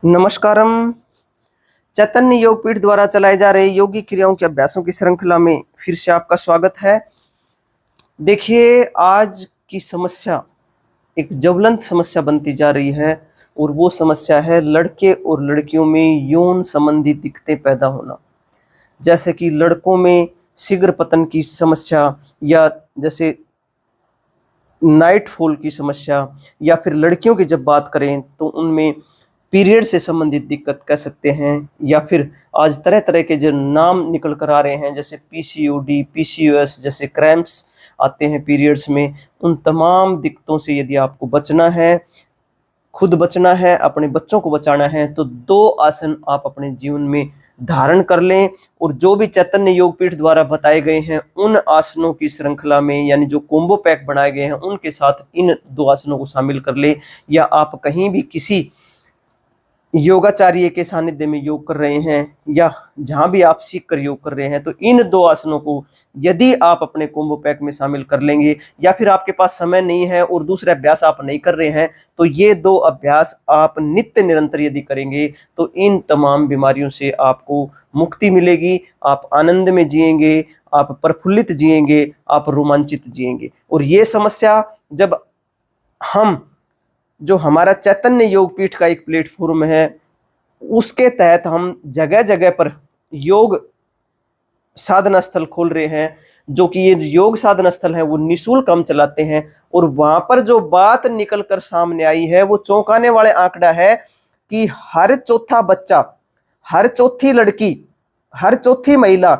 नमस्कारम। चैतन्य योग पीठ द्वारा चलाए जा रहे योगी क्रियाओं के अभ्यासों की श्रृंखला में फिर से आपका स्वागत है। देखिए, आज की समस्या एक ज्वलंत समस्या बनती जा रही है और वो समस्या है लड़के और लड़कियों में यौन संबंधी दिक्कतें पैदा होना। जैसे कि लड़कों में शीघ्र पतन की समस्या, या जैसे नाइट फॉल की समस्या, या फिर लड़कियों की जब बात करें तो उनमें पीरियड से संबंधित दिक्कत कह सकते हैं, या फिर आज तरह तरह के जो नाम निकल कर आ रहे हैं जैसे पीसीओडी, पीसीओएस जैसे क्रैम्प्स आते हैं पीरियड्स में। उन तमाम दिक्कतों से यदि आपको बचना है, खुद बचना है, अपने बच्चों को बचाना है, तो 2 आसन आप अपने जीवन में धारण कर लें। और जो भी चैतन्य योग पीठ द्वारा बताए गए हैं उन आसनों की श्रृंखला में, यानी जो कोम्बो पैक बनाए गए हैं उनके साथ इन 2 आसनों को शामिल कर लें। या आप कहीं भी किसी योगाचार्य के सानिध्य में योग कर रहे हैं या जहां भी आप सीख कर योग कर रहे हैं, तो इन 2 आसनों को यदि आप अपने कोम्बो पैक में शामिल कर लेंगे, या फिर आपके पास समय नहीं है और दूसरे अभ्यास आप नहीं कर रहे हैं, तो ये 2 अभ्यास आप नित्य निरंतर यदि करेंगे तो इन तमाम बीमारियों से आपको मुक्ति मिलेगी। आप आनंद में जिएंगे, आप प्रफुल्लित जिएंगे, आप रोमांचित जिएंगे। और ये समस्या जब हम, जो हमारा चैतन्य योग पीठ का एक प्लेटफॉर्म है, उसके तहत हम जगह जगह पर योग साधना स्थल खोल रहे हैं, जो कि ये योग साधना स्थल है वो निःशुल्क हम चलाते हैं। और वहां पर जो बात निकल कर सामने आई है वो चौंकाने वाले आंकड़ा है कि हर चौथा बच्चा, हर चौथी लड़की, हर चौथी महिला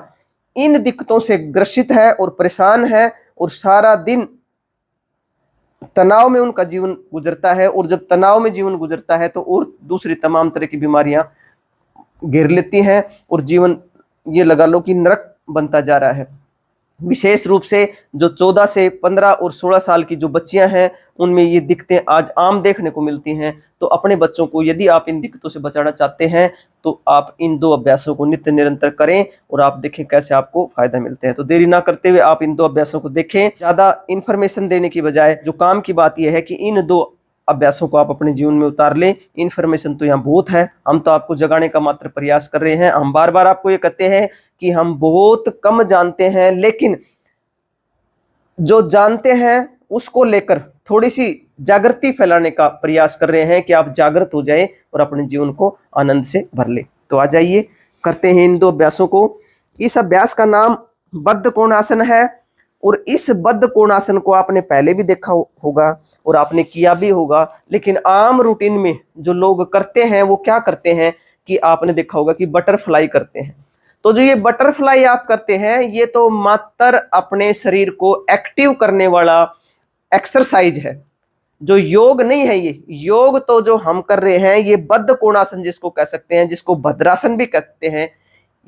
इन दिक्कतों से ग्रसित है और परेशान है, और सारा दिन तनाव में उनका जीवन गुजरता है। और जब तनाव में जीवन गुजरता है तो और दूसरी तमाम तरह की बीमारियां घेर लेती हैं और जीवन, ये लगा लो कि नरक बनता जा रहा है। विशेष रूप से जो 14 से 15 और 16 साल की जो बच्चियां हैं उनमें ये दिक्कतें आज आम देखने को मिलती हैं। तो अपने बच्चों को यदि आप इन दिक्कतों से बचाना चाहते हैं तो आप इन 2 अभ्यासों को नित्य निरंतर करें और आप देखें कैसे आपको फायदा मिलते हैं। तो देरी ना करते हुए आप इन 2 अभ्यासों को देखें। ज्यादा इंफॉर्मेशन देने की बजाय जो काम की बात यह है कि इन 2 अभ्यासों को आप अपने जीवन में उतार लें। इन्फॉर्मेशन तो यहाँ बहुत है, हम तो आपको जगाने का मात्र प्रयास कर रहे हैं। हम बार बार आपको ये कहते हैं कि हम बहुत कम जानते हैं, लेकिन जो जानते हैं उसको लेकर थोड़ी सी जागृति फैलाने का प्रयास कर रहे हैं कि आप जागृत हो जाएं और अपने जीवन को आनंद से भर ले। तो आ जाइए, करते हैं इन 2 अभ्यासों को। इस अभ्यास का नाम बद्ध कोणासन है, और इस बद्ध कोणासन को आपने पहले भी देखा होगा और आपने किया भी होगा। लेकिन आम रूटीन में जो लोग करते हैं वो क्या करते हैं कि आपने देखा होगा कि बटरफ्लाई करते हैं। तो जो ये बटरफ्लाई आप करते हैं ये तो मात्र अपने शरीर को एक्टिव करने वाला एक्सरसाइज है, जो योग नहीं है। ये योग तो जो हम कर रहे हैं ये बद्ध कोणासन जिसको कह सकते हैं, जिसको भद्रासन भी कहते हैं,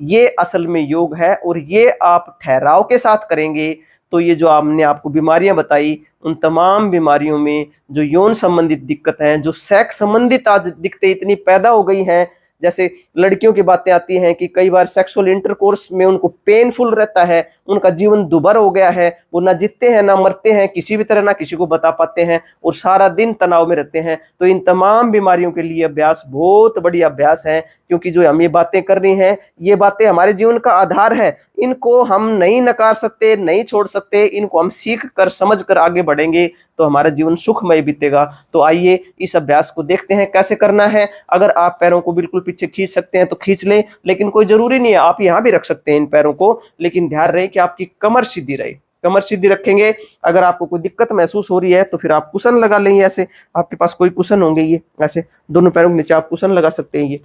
ये असल में योग है। और ये आप ठहराव के साथ करेंगे तो ये जो हमने आपको बीमारियां बताई उन तमाम बीमारियों में जो यौन संबंधित दिक्कत है, जो सेक्स संबंधित आज दिक्कतें इतनी पैदा हो गई हैं, जैसे लड़कियों की बातें आती हैं कि कई बार सेक्सुअल इंटरकोर्स में उनको पेनफुल रहता है, उनका जीवन दुभर हो गया है, वो ना जीतते हैं ना मरते हैं किसी भी तरह, ना किसी को बता पाते हैं और सारा दिन तनाव में रहते हैं। तो इन तमाम बीमारियों के लिए अभ्यास बहुत बढ़िया अभ्यास है, क्योंकि जो हम ये बातें कर रही हैं ये बातें हमारे जीवन का आधार है। इनको हम नहीं नकार सकते, नहीं छोड़ सकते, इनको हम सीख कर समझ कर आगे बढ़ेंगे तो हमारा जीवन सुखमय बीतेगा। तो आइए इस अभ्यास को देखते हैं कैसे करना है। अगर आप पैरों को बिल्कुल पीछे खींच सकते हैं तो खींच लें, लेकिन कोई जरूरी नहीं है, आप यहाँ भी रख सकते हैं इन पैरों को, लेकिन ध्यान रहे कि आपकी कमर सीधी रहे। कमर सीधी रखेंगे। अगर आपको कोई दिक्कत महसूस हो रही है तो फिर आप कुशन लगा लेंगे। ऐसे आपके पास कोई कुशन होंगे, ये ऐसे दोनों पैरों के नीचे आप कुशन लगा सकते हैं। ये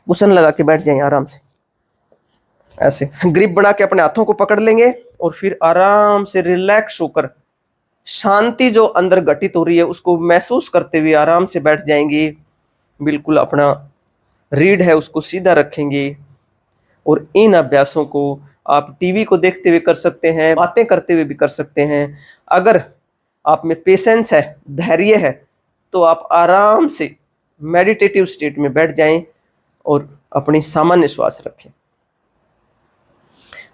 कुशन लगा के बैठ जाएं आराम से, ऐसे ग्रिप बना के अपने हाथों को पकड़ लेंगे और फिर आराम से रिलैक्स होकर शांति जो अंदर घटित हो रही है उसको महसूस करते हुए आराम से बैठ जाएंगे। बिल्कुल अपना रीढ़ है उसको सीधा रखेंगे। और इन अभ्यासों को आप टीवी को देखते हुए कर सकते हैं, बातें करते हुए भी कर सकते हैं। अगर आप में पेशेंस है, धैर्य है, तो आप आराम से मेडिटेटिव स्टेट में बैठ जाएं और अपनी सामान्य श्वास रखें।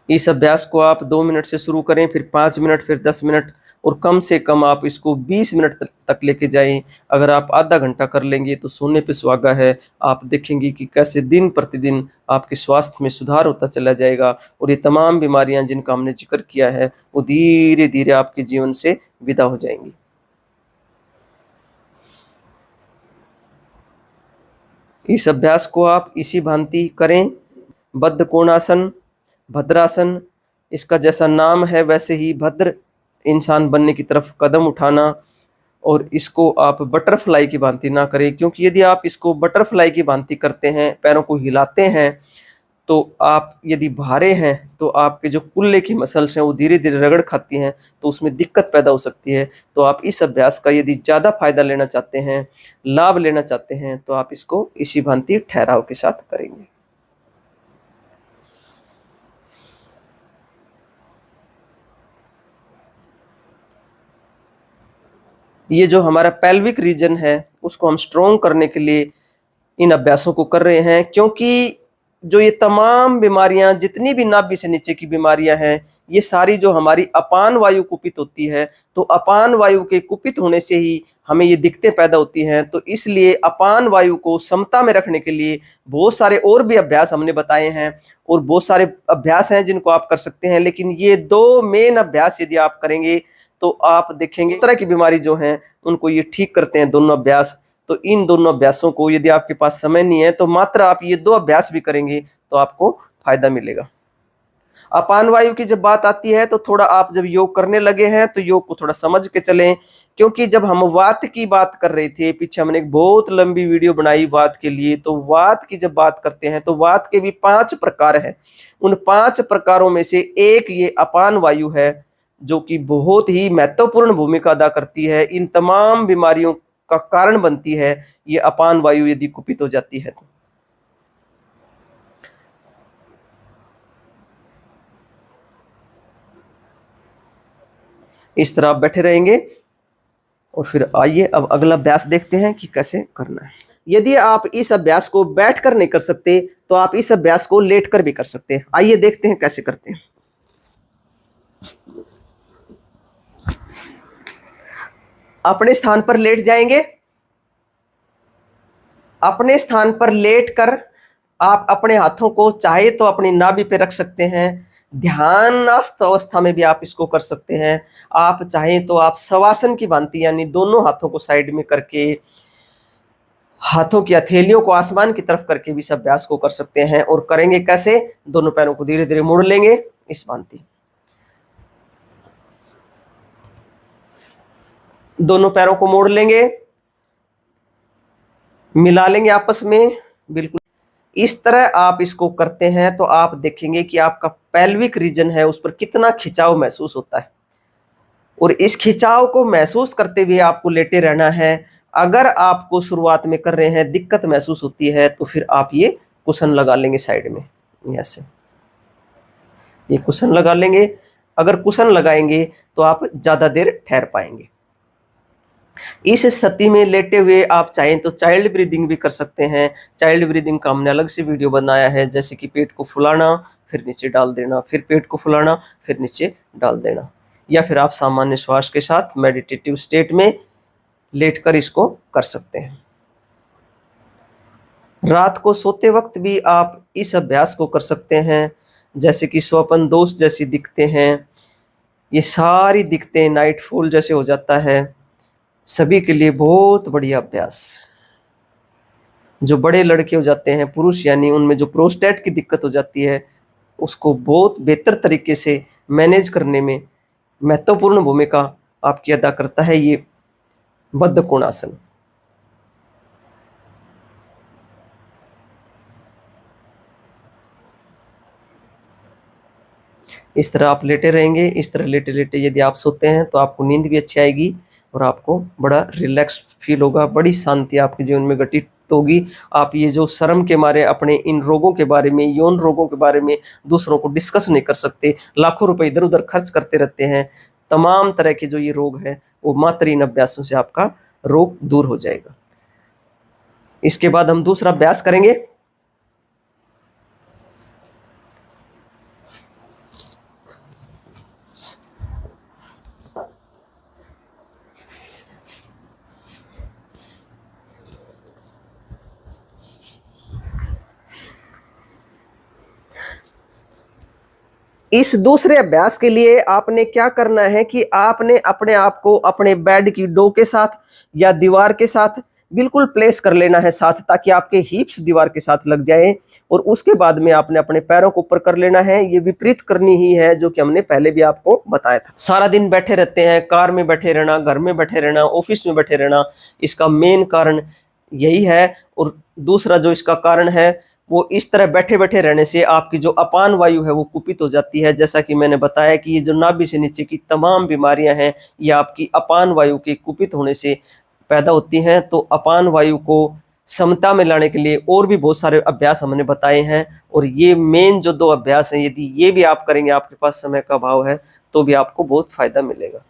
इस अभ्यास को आप 2 मिनट से शुरू करें, फिर 5 मिनट, फिर 10 मिनट, और कम से कम आप इसको 20 मिनट तक लेके जाएं। अगर आप आधा घंटा कर लेंगे तो सोने पे सुहागा है। आप देखेंगे कि कैसे दिन प्रतिदिन आपके स्वास्थ्य में सुधार होता चला जाएगा और ये तमाम बीमारियां जिनका हमने जिक्र किया है वो धीरे धीरे आपके जीवन से विदा हो जाएंगी। इस अभ्यास को आप इसी भांति करें। बद्ध कोणासन, भद्रासन, इसका जैसा नाम है वैसे ही भद्र इंसान बनने की तरफ कदम उठाना। और इसको आप बटरफ्लाई की भांति ना करें, क्योंकि यदि आप इसको बटरफ्लाई की भांति करते हैं, पैरों को हिलाते हैं, तो आप यदि भारे हैं तो आपके जो कुल्ले की मसल्स हैं वो धीरे धीरे रगड़ खाती हैं, तो उसमें दिक्कत पैदा हो सकती है। तो आप इस अभ्यास का यदि ज़्यादा फायदा लेना चाहते हैं, लाभ लेना चाहते हैं, तो आप इसको इसी भांति ठहराव के साथ करेंगे। ये जो हमारा पेल्विक रीजन है उसको हम स्ट्रोंग करने के लिए इन अभ्यासों को कर रहे हैं, क्योंकि जो ये तमाम बीमारियां, जितनी भी नाभि से नीचे की बीमारियां हैं, ये सारी जो हमारी अपान वायु कुपित होती है, तो अपान वायु के कुपित होने से ही हमें ये दिक्कतें पैदा होती हैं। तो इसलिए अपान वायु को समता में रखने के लिए बहुत सारे और भी अभ्यास हमने बताए हैं और बहुत सारे अभ्यास हैं जिनको आप कर सकते हैं, लेकिन ये दो मेन अभ्यास यदि आप करेंगे तो आप देखेंगे तरह की बीमारी जो है उनको ये ठीक करते हैं दोनों अभ्यास। तो इन दोनों अभ्यासों को यदि आपके पास समय नहीं है तो मात्र आप ये दो अभ्यास भी करेंगे तो आपको फायदा मिलेगा। अपान वायु की जब बात आती है तो थोड़ा आप जब योग करने लगे हैं तो योग को थोड़ा समझ के चलें, क्योंकि जब हम वात की बात कर रहे थे, पीछे हमने एक बहुत लंबी वीडियो बनाई वात के लिए, तो वात की जब बात करते हैं तो वात के भी 5 प्रकार है। उन 5 प्रकारों में से एक ये अपान वायु है, जो कि बहुत ही महत्वपूर्ण भूमिका अदा करती है, इन तमाम बीमारियों का कारण बनती है। ये अपान वायु यदि कुपित हो जाती है तो इस तरह आप बैठे रहेंगे। और फिर आइए अब अगला अभ्यास देखते हैं कि कैसे करना है। यदि आप इस अभ्यास को बैठकर नहीं कर सकते तो आप इस अभ्यास को लेटकर भी कर सकते हैं। आइए देखते हैं कैसे करते हैं। अपने स्थान पर लेट जाएंगे। अपने स्थान पर लेटकर आप अपने हाथों को चाहे तो अपनी नाभि पे रख सकते हैं। ध्यानस्थ अवस्था में भी आप इसको कर सकते हैं। आप चाहें तो आप शवासन की भांति, यानी दोनों हाथों को साइड में करके, हाथों की हथेलियों को आसमान की तरफ करके भी इस अभ्यास को कर सकते हैं। और करेंगे कैसे? दोनों पैरों को धीरे धीरे मोड़ लेंगे इस भांति। दोनों पैरों को मोड़ लेंगे, मिला लेंगे आपस में, बिल्कुल इस तरह आप इसको करते हैं तो आप देखेंगे कि आपका पेल्विक रीजन है उस पर कितना खिंचाव महसूस होता है। और इस खिंचाव को महसूस करते हुए आपको लेटे रहना है। अगर आपको शुरुआत में कर रहे हैं दिक्कत महसूस होती है तो फिर आप ये कुशन लगा लेंगे साइड में, ऐसे ये कुशन लगा लेंगे। अगर कुशन लगाएंगे तो आप ज्यादा देर ठहर पाएंगे। इस स्थिति में लेटे हुए आप चाहें तो चाइल्ड ब्रीदिंग भी कर सकते हैं। चाइल्ड ब्रीदिंग का हमने अलग से वीडियो बनाया है, जैसे कि पेट को फुलाना फिर नीचे डाल देना, फिर पेट को फुलाना फिर नीचे डाल देना, या फिर आप सामान्य श्वास के साथ मेडिटेटिव स्टेट में लेटकर इसको कर सकते हैं। रात को सोते वक्त भी आप इस अभ्यास को कर सकते हैं, जैसे कि स्वप्न दोष जैसी दिखते हैं, ये सारी दिक्कतें नाइटफॉल जैसे हो जाता है, सभी के लिए बहुत बढ़िया अभ्यास। जो बड़े लड़के हो जाते हैं, पुरुष, यानी उनमें जो प्रोस्टेट की दिक्कत हो जाती है, उसको बहुत बेहतर तरीके से मैनेज करने में महत्वपूर्ण भूमिका आपकी अदा करता है ये बद्ध कोणासन। इस तरह आप लेटे रहेंगे। इस तरह लेटे लेटे यदि आप सोते हैं तो आपको नींद भी अच्छी आएगी और आपको बड़ा रिलैक्स फील होगा, बड़ी शांति आपके जीवन में घटित होगी। आप ये जो शर्म के मारे अपने इन रोगों के बारे में, यौन रोगों के बारे में दूसरों को डिस्कस नहीं कर सकते, लाखों रुपए इधर उधर खर्च करते रहते हैं, तमाम तरह के जो ये रोग हैं वो मात्र इन अभ्यासों से आपका रोग दूर हो जाएगा। इसके बाद हम दूसरा अभ्यास करेंगे। इस दूसरे अभ्यास के लिए आपने क्या करना है कि आपने अपने आप को अपने बेड की डो के साथ या दीवार के साथ बिल्कुल प्लेस कर लेना है साथ, ताकि आपके हिप्स दीवार के साथ लग जाए। और उसके बाद में आपने अपने पैरों को ऊपर कर लेना है। ये विपरीत करनी ही है जो कि हमने पहले भी आपको बताया था। सारा दिन बैठे रहते हैं, कार में बैठे रहना, घर में बैठे रहना, ऑफिस में बैठे रहना, इसका मेन कारण यही है। और दूसरा जो इसका कारण है वो इस तरह बैठे बैठे रहने से आपकी जो अपान वायु है वो कुपित हो जाती है। जैसा कि मैंने बताया कि ये जो नाभि से नीचे की तमाम बीमारियां हैं ये आपकी अपान वायु के कुपित होने से पैदा होती हैं। तो अपान वायु को समता में लाने के लिए और भी बहुत सारे अभ्यास हमने बताए हैं। और ये मेन जो 2 अभ्यास हैं, यदि ये भी आप करेंगे, आपके पास समय का अभाव है तो भी आपको बहुत फायदा मिलेगा।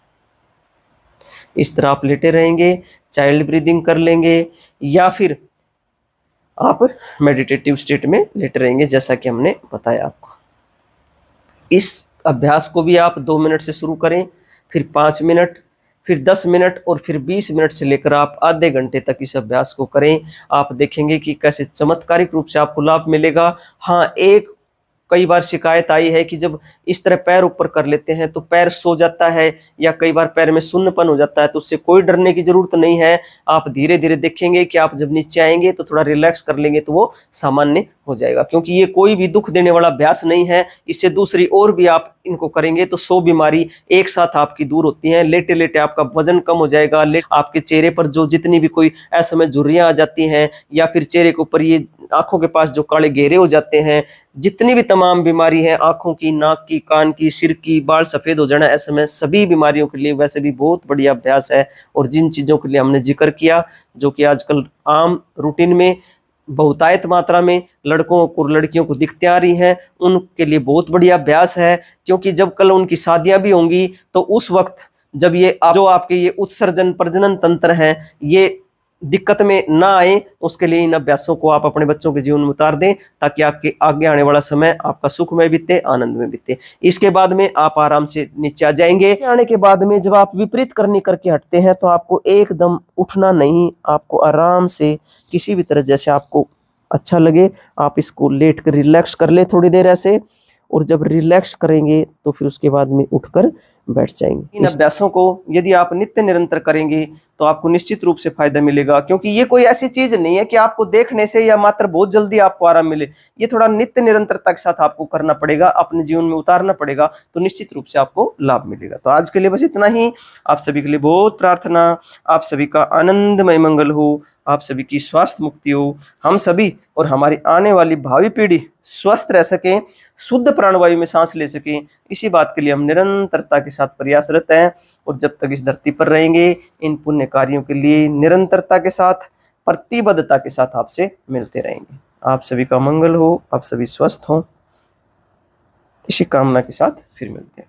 इस तरह आप लेटे रहेंगे, चाइल्ड ब्रीदिंग कर लेंगे, या फिर आप मेडिटेटिव स्टेट में लेटे रहेंगे जैसा कि हमने बताया आपको। इस अभ्यास को भी आप 2 मिनट से शुरू करें, फिर 5 मिनट, फिर 10 मिनट और फिर 20 मिनट से लेकर आप आधे घंटे तक इस अभ्यास को करें। आप देखेंगे कि कैसे चमत्कारिक रूप से आपको लाभ मिलेगा। हाँ, एक कई बार शिकायत आई है कि जब इस तरह पैर ऊपर कर लेते हैं तो पैर सो जाता है, या कई बार पैर में शून्यपन हो जाता है। तो उससे कोई डरने की जरूरत नहीं है। आप धीरे धीरे देखेंगे कि आप जब नीचे आएंगे तो थोड़ा रिलैक्स कर लेंगे तो वो सामान्य हो जाएगा, क्योंकि ये कोई भी दुख देने वाला अभ्यास नहीं है। इससे दूसरी और भी आप इनको करेंगे तो 100 बीमारी एक साथ आपकी दूर होती हैं। लेटे लेटे आपका वजन कम हो जाएगा। आपके चेहरे पर जो जितनी भी कोई ऐसे में झुर्रियां आ जाती हैं, या फिर चेहरे के ऊपर ये आंखों के पास जो काले घेरे हो जाते हैं, जितनी भी तमाम बीमारी है आंखों की, नाक की, कान की, सिर की, बाल सफेद हो जाना, ऐसे में सभी बीमारियों के लिए वैसे भी बहुत बढ़िया अभ्यास है। और जिन चीजों के लिए हमने जिक्र किया, जो कि आजकल आम रूटीन में बहुतायत मात्रा में लड़कों और लड़कियों को दिखते आ रही हैं, उनके लिए बहुत बढ़िया अभ्यास है। क्योंकि जब कल उनकी शादियां भी होंगी तो उस वक्त जब ये जो आपके ये उत्सर्जन प्रजनन तंत्र है ये दिक्कत में ना आए, उसके लिए इन अभ्यासों को आप अपने बच्चों के जीवन में उतार दें, ताकि आपके आगे आने वाला समय आपका सुखमय बीते, आनंद में बीते। इसके बाद में आप आराम से नीचे आ जाएंगे। आने के बाद में जब आप विपरीत करनी करके हटते हैं तो आपको एकदम उठना नहीं, आपको आराम से किसी भी तरह जैसे आपको अच्छा लगे आप इसको लेट कर रिलैक्स कर ले थोड़ी देर ऐसे। और जब रिलैक्स करेंगे तो फिर उसके बाद में उठकर बैठ जाएंगे। इन अभ्यासों को यदि आप नित्य निरंतर करेंगे तो आपको निश्चित रूप से फायदा मिलेगा, क्योंकि ये कोई ऐसी चीज नहीं है कि आपको देखने से या मात्र बहुत जल्दी आपको आराम मिले। ये थोड़ा नित्य निरंतरता के साथ आपको करना पड़ेगा, अपने जीवन में उतारना पड़ेगा, तो निश्चित रूप से आपको लाभ मिलेगा। तो आज के लिए बस इतना ही। आप सभी के लिए बहुत प्रार्थना, आप सभी का आनंदमय मंगल हो, आप सभी की स्वास्थ्य मुक्ति हो, हम सभी और हमारी आने वाली भावी पीढ़ी स्वस्थ रह सकें, शुद्ध प्राणवायु में सांस ले सकें, इसी बात के लिए हम निरंतरता के साथ प्रयासरत हैं। और जब तक इस धरती पर रहेंगे इन पुण्य कार्यों के लिए निरंतरता के साथ, प्रतिबद्धता के साथ आपसे मिलते रहेंगे। आप सभी का मंगल हो, आप सभी स्वस्थ हों, इसी कामना के साथ फिर मिलते हैं।